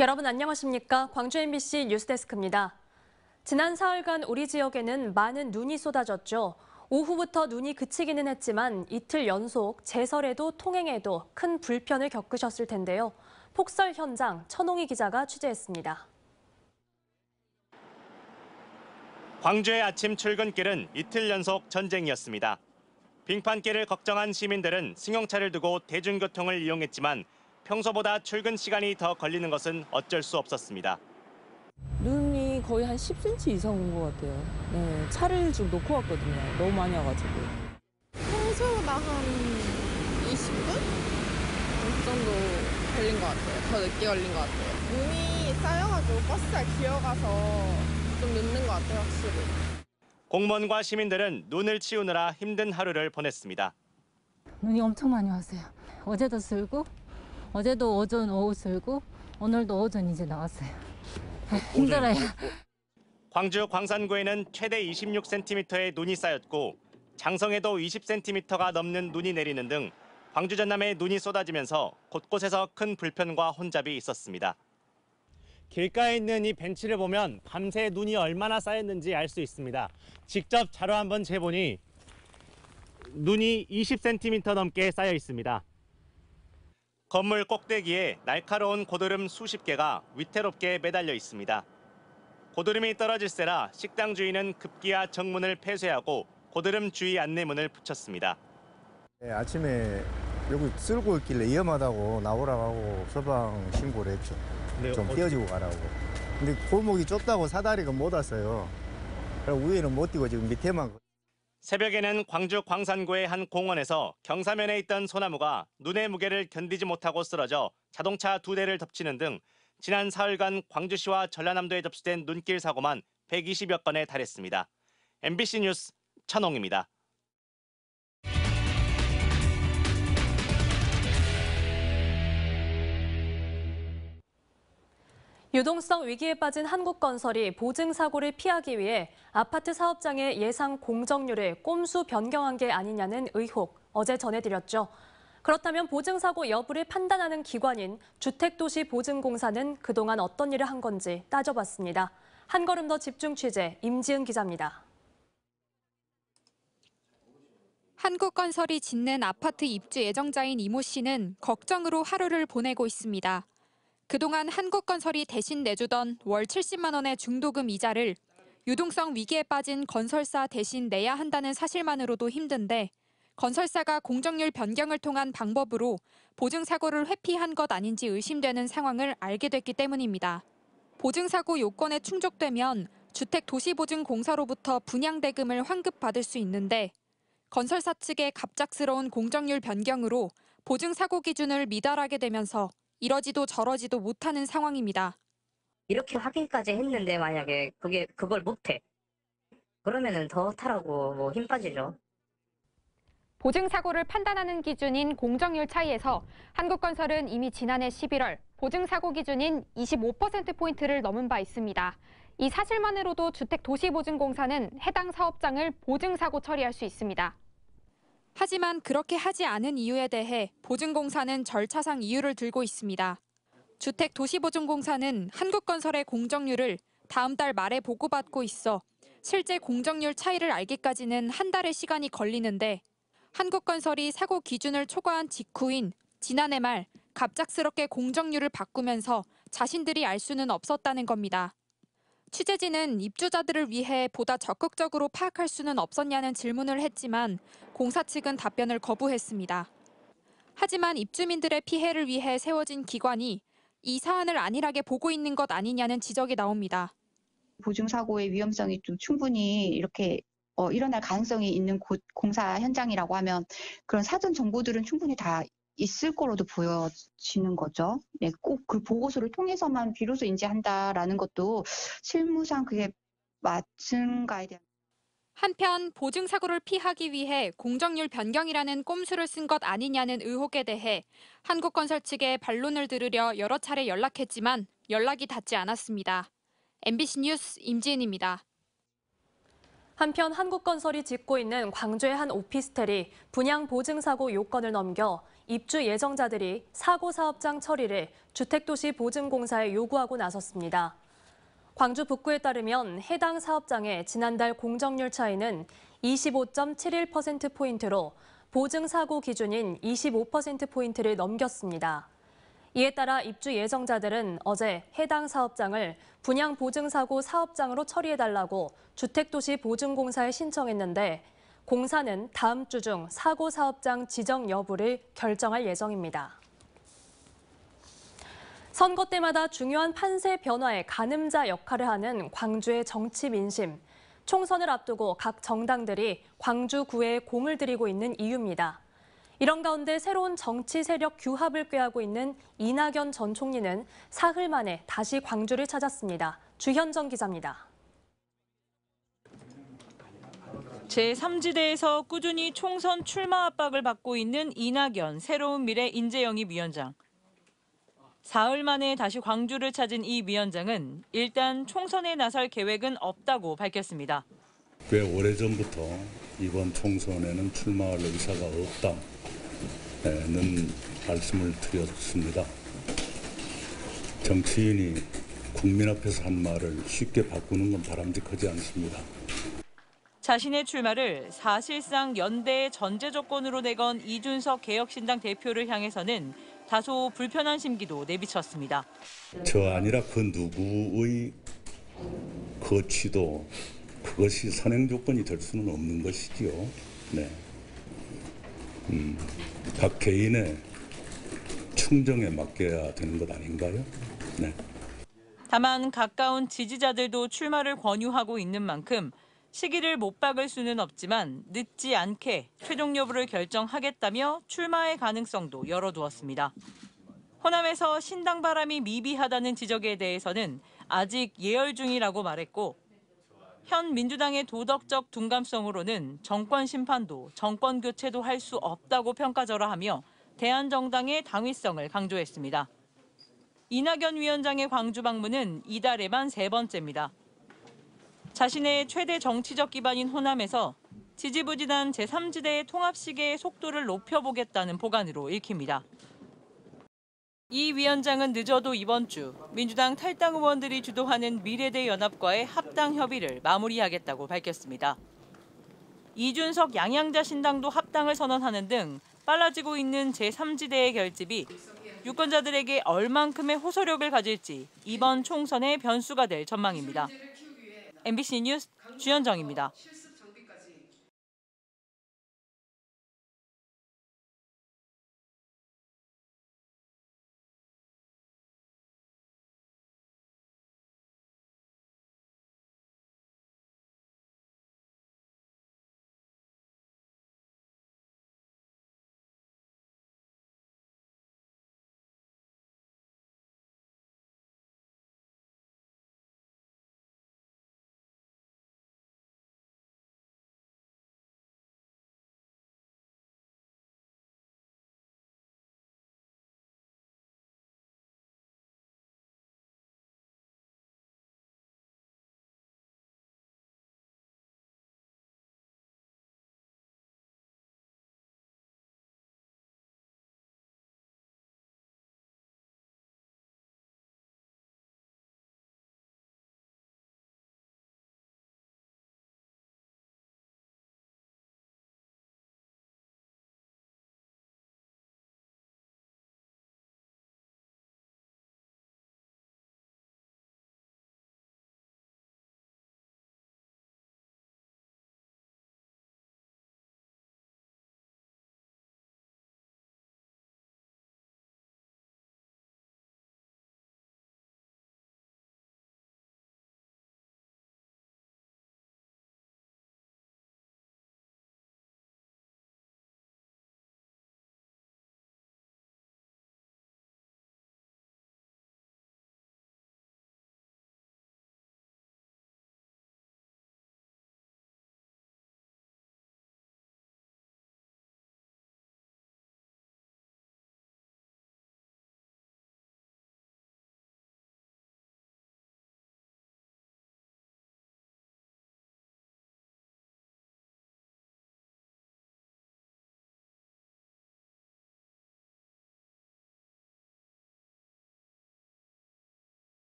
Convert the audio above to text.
여러분 안녕하십니까? 광주 MBC 뉴스데스크입니다. 지난 사흘간 우리 지역에는 많은 눈이 쏟아졌죠. 오후부터 눈이 그치기는 했지만 이틀 연속 제설에도 통행에도 큰 불편을 겪으셨을 텐데요. 폭설 현장 천홍희 기자가 취재했습니다. 광주의 아침 출근길은 이틀 연속 전쟁이었습니다. 빙판길을 걱정한 시민들은 승용차를 두고 대중교통을 이용했지만 평소보다 출근 시간이 더 걸리는 것은 어쩔 수 없었습니다. 눈이 거의 한 10cm 이상 온 것 같아요. 네, 차를 좀 놓고 왔거든요. 너무 많이 와가지고. 평소보다 한 20분? 그 정도 걸린 것 같아요. 더 늦게 걸린 것 같아요. 눈이 쌓여가지고 버스가 기어가서 좀 늦는 것 같아요, 확실히. 공무원과 시민들은 눈을 치우느라 힘든 하루를 보냈습니다. 눈이 엄청 많이 왔어요. 어제도 쓸고, 어제도 오전, 오후 쓸고, 오늘도 오전 이제 나왔어요. 힘들어요. 광주 광산구에는 최대 26cm의 눈이 쌓였고 장성에도 20cm가 넘는 눈이 내리는 등 광주 전남에 눈이 쏟아지면서 곳곳에서 큰 불편과 혼잡이 있었습니다. 길가에 있는 이 벤치를 보면 밤새 눈이 얼마나 쌓였는지 알 수 있습니다. 직접 자로 한번 재보니 눈이 20cm 넘게 쌓여 있습니다. 건물 꼭대기에 날카로운 고드름 수십 개가 위태롭게 매달려 있습니다. 고드름이 떨어질세라 식당 주인은 급기야 정문을 폐쇄하고 고드름 주의 안내문을 붙였습니다. 네, 아침에 여기 쓸고 있길래 위험하다고 나오라고 하고 소방 신고를 했죠. 네, 좀 띄워주고 가라고. 근데 골목이 좁다고 사다리가 못 왔어요. 그래서 위에는 못 뛰고 지금 밑에만. 새벽에는 광주 광산구의 한 공원에서 경사면에 있던 소나무가 눈의 무게를 견디지 못하고 쓰러져 자동차 2대를 덮치는 등 지난 사흘간 광주시와 전라남도에 접수된 눈길 사고만 120여 건에 달했습니다. MBC 뉴스 천홍입니다. 유동성 위기에 빠진 한국건설이 보증사고를 피하기 위해 아파트 사업장의 예상 공정률을 꼼수 변경한 게 아니냐는 의혹 어제 전해드렸죠. 그렇다면 보증사고 여부를 판단하는 기관인 주택도시보증공사는 그동안 어떤 일을 한 건지 따져봤습니다. 한 걸음 더 집중 취재 임지은 기자입니다. 한국건설이 짓는 아파트 입주 예정자인 이모 씨는 걱정으로 하루를 보내고 있습니다. 그동안 한국건설이 대신 내주던 월 70만 원의 중도금 이자를 유동성 위기에 빠진 건설사 대신 내야 한다는 사실만으로도 힘든데 건설사가 공정률 변경을 통한 방법으로 보증사고를 회피한 것 아닌지 의심되는 상황을 알게 됐기 때문입니다. 보증사고 요건에 충족되면 주택도시보증공사로부터 분양대금을 환급받을 수 있는데 건설사 측의 갑작스러운 공정률 변경으로 보증사고 기준을 미달하게 되면서 이러지도 저러지도 못하는 상황입니다. 이렇게 하기까지 했는데 만약에 그걸 못해. 그러면은 더 타라고 힘 빠지죠. 보증사고를 판단하는 기준인 공정률 차이에서 한국건설은 이미 지난해 11월 보증사고 기준인 25%포인트를 넘은 바 있습니다. 이 사실만으로도 주택도시보증공사는 해당 사업장을 보증사고 처리할 수 있습니다. 하지만 그렇게 하지 않은 이유에 대해 보증공사는 절차상 이유를 들고 있습니다. 주택도시보증공사는 한국건설의 공정률을 다음 달 말에 보고받고 있어 실제 공정률 차이를 알기까지는 한 달의 시간이 걸리는데 한국건설이 사고 기준을 초과한 직후인 지난해 말 갑작스럽게 공정률을 바꾸면서 자신들이 알 수는 없었다는 겁니다. 취재진은 입주자들을 위해 보다 적극적으로 파악할 수는 없었냐는 질문을 했지만 공사 측은 답변을 거부했습니다. 하지만 입주민들의 피해를 위해 세워진 기관이 이 사안을 안일하게 보고 있는 것 아니냐는 지적이 나옵니다. 보증사고의 위험성이 좀 충분히 이렇게 일어날 가능성이 있는 공사 현장이라고 하면 그런 사전 정보들은 충분히 다 있을 거로도 보여지는 거죠. 네, 꼭 그 보고서를 통해서만 비로소 인지한다라는 것도 실무상 그게 맞은가에 대한. 한편 보증사고를 피하기 위해 공정률 변경이라는 꼼수를 쓴 것 아니냐는 의혹에 대해 한국건설 측에 반론을 들으려 여러 차례 연락했지만 연락이 닿지 않았습니다. MBC 뉴스 임지은입니다. 한편 한국건설이 짓고 있는 광주의 한 오피스텔이 분양 보증사고 요건을 넘겨 입주 예정자들이 사고 사업장 처리를 주택도시보증공사에 요구하고 나섰습니다. 광주 북구에 따르면 해당 사업장의 지난달 공정률 차이는 25.71%포인트로 보증사고 기준인 25%포인트를 넘겼습니다. 이에 따라 입주 예정자들은 어제 해당 사업장을 분양보증사고 사업장으로 처리해달라고 주택도시보증공사에 신청했는데 공사는 다음 주 중 사고 사업장 지정 여부를 결정할 예정입니다. 선거 때마다 중요한 판세 변화의 가늠자 역할을 하는 광주의 정치 민심. 총선을 앞두고 각 정당들이 광주구에 공을 들이고 있는 이유입니다. 이런 가운데 새로운 정치 세력 규합을 꾀하고 있는 이낙연 전 총리는 사흘 만에 다시 광주를 찾았습니다. 주현정 기자입니다. 제3지대에서 꾸준히 총선 출마 압박을 받고 있는 이낙연 새로운 미래 인재영입위원장. 사흘 만에 다시 광주를 찾은 이 위원장은 일단 총선에 나설 계획은 없다고 밝혔습니다. 꽤 오래전부터 이번 총선에는 출마할 의사가 없다는 말씀을 드렸습니다. 정치인이 국민 앞에서 한 말을 쉽게 바꾸는 건 바람직하지 않습니다. 자신의 출마를 사실상 연대의 전제 조건으로 내건 이준석 개혁신당 대표를 향해서는 다소 불편한 심기도 내비쳤습니다. 저 아니라 그 누구의 거취도 그것이 선행 조건이 될 수는 없는 것이지요. 네. 각 개인의 충정에 맡겨야 되는 것 아닌가요? 네. 다만 가까운 지지자들도 출마를 권유하고 있는 만큼 시기를 못 박을 수는 없지만 늦지 않게 최종 여부를 결정하겠다며 출마의 가능성도 열어두었습니다. 호남에서 신당 바람이 미비하다는 지적에 대해서는 아직 예열 중이라고 말했고 현 민주당의 도덕적 둔감성으로는 정권 심판도 정권 교체도 할 수 없다고 평가절하하며 대한정당의 당위성을 강조했습니다. 이낙연 위원장의 광주 방문은 이달에만 3번째입니다. 자신의 최대 정치적 기반인 호남에서 지지부진한 제3지대의 통합 시계의 속도를 높여보겠다는 보관으로 읽힙니다. 이 위원장은 늦어도 이번 주 민주당 탈당 의원들이 주도하는 미래대 연합과의 합당 협의를 마무리하겠다고 밝혔습니다. 이준석 양양자 신당도 합당을 선언하는 등 빨라지고 있는 제3지대의 결집이 유권자들에게 얼만큼의 호소력을 가질지 이번 총선의 변수가 될 전망입니다. MBC 뉴스 주현정입니다.